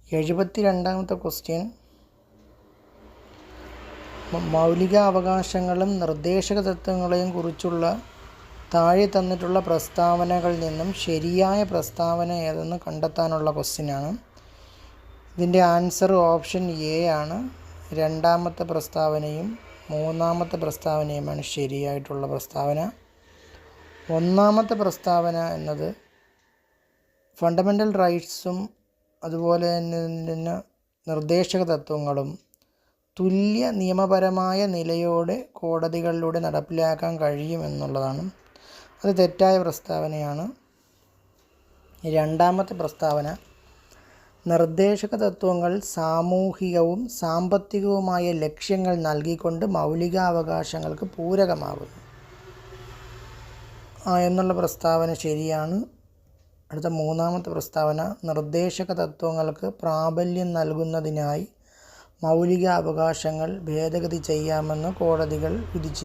72ാമത്തെ question, മൗലിക അവകാശങ്ങളും നിർദ്ദേശക തത്വങ്ങളെയും കുറിച്ചുള്ള താഴെ തന്നിട്ടുള്ള പ്രസ്താവനകളിൽ നിന്നും ശരിയായ പ്രസ്താവന ഏതെന്ന് കണ്ടെത്താനുള്ള ക്വസ്റ്റ്യനാണ്. ഇതിൻ്റെ ആൻസർ ഓപ്ഷൻ എ ആണ്. രണ്ടാമത്തെ പ്രസ്താവനയും മൂന്നാമത്തെ പ്രസ്താവനയുമാണ് ശരിയായിട്ടുള്ള പ്രസ്താവന. ഒന്നാമത്തെ പ്രസ്താവന എന്നത് ഫണ്ടമെൻ്റൽ റൈറ്റ്സും അതുപോലെ തന്നെ നിർദ്ദേശക തത്വങ്ങളും തുല്യ നിയമപരമായ നിലയോടെ കോടതികളിലൂടെ നടപ്പിലാക്കാൻ കഴിയുമെന്നുള്ളതാണ്. അത് തെറ്റായ പ്രസ്താവനയാണ്. രണ്ടാമത്തെ പ്രസ്താവന, നിർദ്ദേശക തത്വങ്ങൾ സാമൂഹികവും സാമ്പത്തികവുമായ ലക്ഷ്യങ്ങൾ നൽകിക്കൊണ്ട് മൗലികാവകാശങ്ങൾക്ക് പൂരകമാകുന്നു എന്നുള്ള പ്രസ്താവന ശരിയാണ്. അടുത്ത മൂന്നാമത്തെ പ്രസ്താവന, നിർദ്ദേശക തത്വങ്ങൾക്ക് പ്രാബല്യം നൽകുന്നതിനായി മൗലിക അവകാശങ്ങൾ ഭേദഗതി ചെയ്യാമെന്ന് കോടതികൾ വിധിച്ചു.